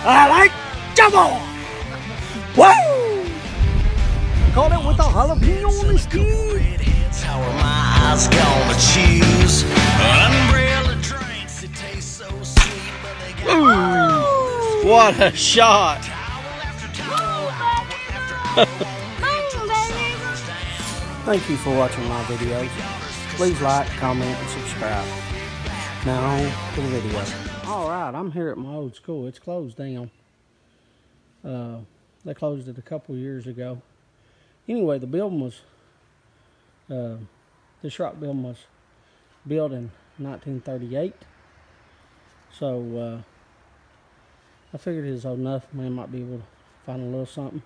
I like double. Woo! Caught it with a jalapeno on the skin. How are my eyes gonna choose? Umbrella drinks, it tastes so sweet, but they got What a shot! Thank you for watching my videos. Please like, comment, and subscribe. Now on to the video. Alright, I'm here at my old school. It's closed down. They closed it a couple years ago. Anyway, the building was, this rock building was built in 1938. So, I figured it was old enough. Man might be able to find a little something.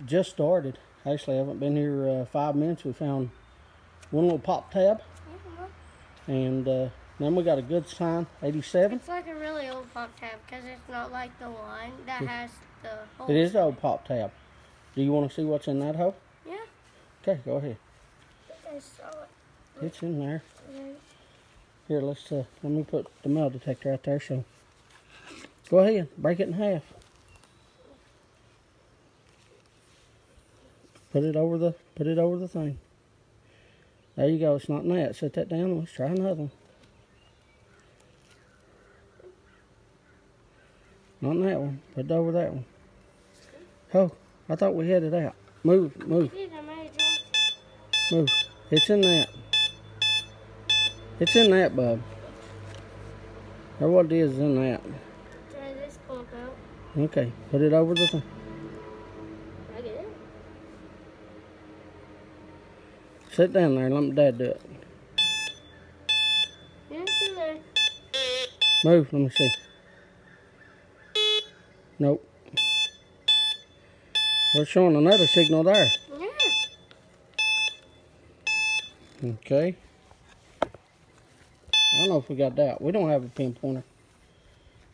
Just started. Actually, I haven't been here 5 minutes. We found one little pop tab. And then we got a good sign, 87. It's like a really old pop tab because it's not like the one that has the hole. It is the old pop tab. Do you want to see what's in that hole? Yeah. Okay, go ahead. I saw it. It's in there. Here, let's let me put the metal detector right there. So, go ahead, break it in half. Put it over the thing. There you go. It's not in that. Set that down. Let's try another one. Not in that one. Put it over that one. Oh, I thought we had it out. Move. Move. It's in that. It's in that, bub. Or what it is in that. Try this pump out. Okay. Put it over the thing. I get it. Sit down there and let my dad do it. Yeah, it's in there. Move. Let me see. Nope. We're showing another signal there. Yeah. Okay. I don't know if we got that. We don't have a pinpointer.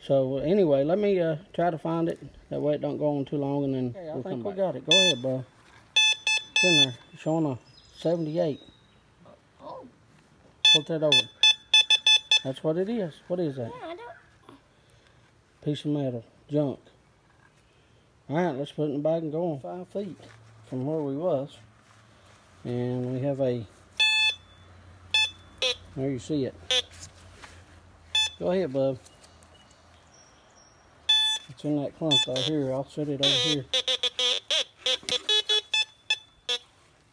So anyway, let me try to find it. That way it don't go on too long, and then I think we got it. Go ahead, bro. It's in there. It's showing a 78. Oh. Put that over. That's what it is. What is that? Yeah, I don't. Piece of metal. Junk. Alright, let's put it in the bag and go on 5 feet from where we was. And we have a... There you see it. Go ahead, bub. It's in that clump right here. I'll set it over here.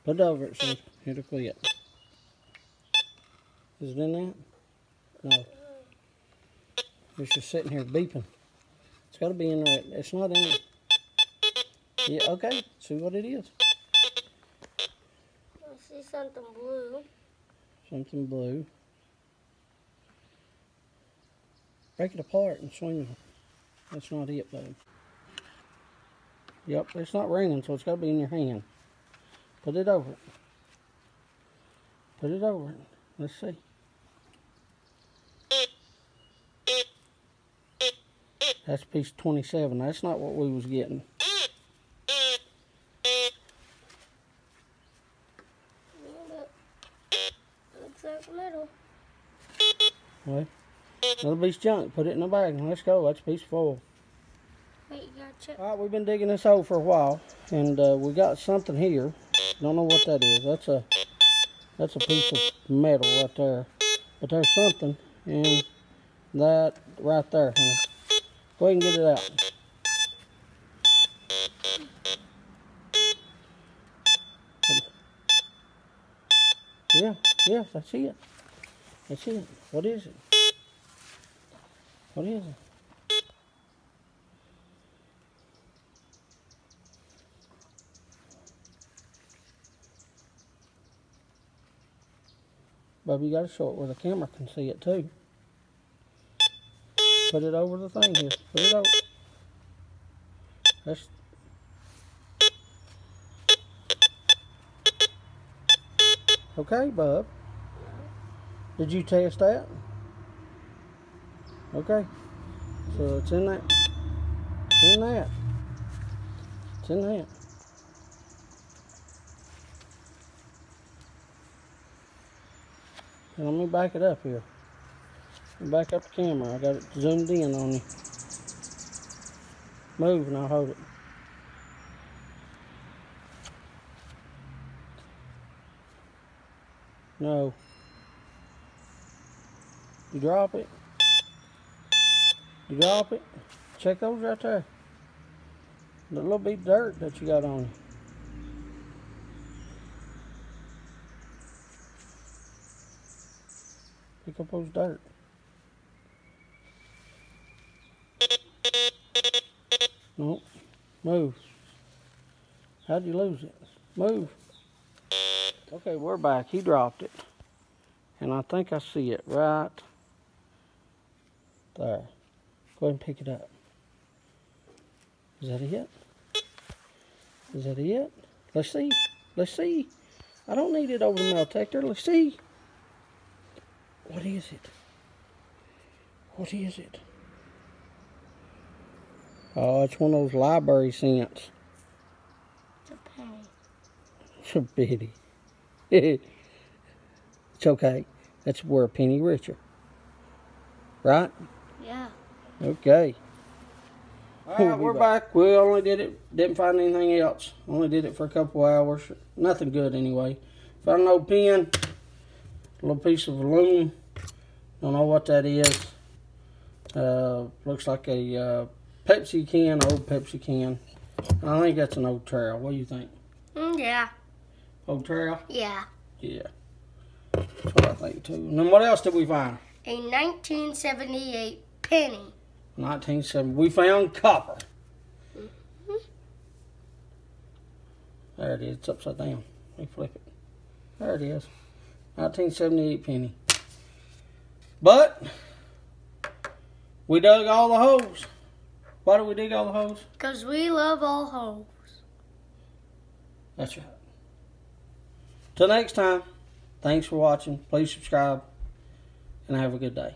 Put it over it so it'll quit. Is it in that? No. It's just sitting here beeping. It's got to be in there. It's not in it. Yeah, okay. See what it is. I see something blue. Something blue. Break it apart and swing it. That's not it, though. Yep, it's not ringing, so it's got to be in your hand. Put it over it. Put it over it. Let's see. That's piece 27. That's not what we was getting. Looks like metal. Well, another piece of junk. Put it in the bag and let's go. That's piece 4. Wait, you gotta check. Alright, we've been digging this hole for a while, and we got something here. Don't know what that is. That's a piece of metal right there. But there's something in that right there, honey. Go ahead and get it out. Yeah, that's it. That's it. What is it? What is it? But you gotta show it where the camera can see it too. Put it over the thing here. Put it over. That's... Okay, bub. Did you test that? Okay. So it's in that. It's in that. It's in that. And let me back it up here. Back up the camera. I got it zoomed in on you. Move and I'll hold it. No. You drop it. You drop it. Check those right there. The little bit of dirt that you got on you. Pick up those dirt. Nope. Move. How'd you lose it? Move. Okay, we're back. He dropped it. And I think I see it right there. Go ahead and pick it up. Is that it? Is that it? Let's see. Let's see. I don't need it over the metal detector. Let's see. What is it? What is it? Oh, it's one of those library cents. It's a penny. It's a pity. It's okay. That's we're a penny richer. Right? Yeah. Okay. Alright, we're back. We only didn't find anything else. Only did it for a couple hours. Nothing good anyway. Found an old pen. A little piece of aluminum. Don't know what that is. Looks like a Pepsi can, old Pepsi can. I think that's an old trowel. What do you think? Yeah. Old trowel? Yeah. Yeah. That's what I think too. And then what else did we find? A 1978 penny. 1970. We found copper. There it is. It's upside down. Let me flip it. There it is. 1978 penny. But we dug all the holes. Why do we dig all the holes? Because we love all holes. That's right. Till next time, thanks for watching. Please subscribe and have a good day.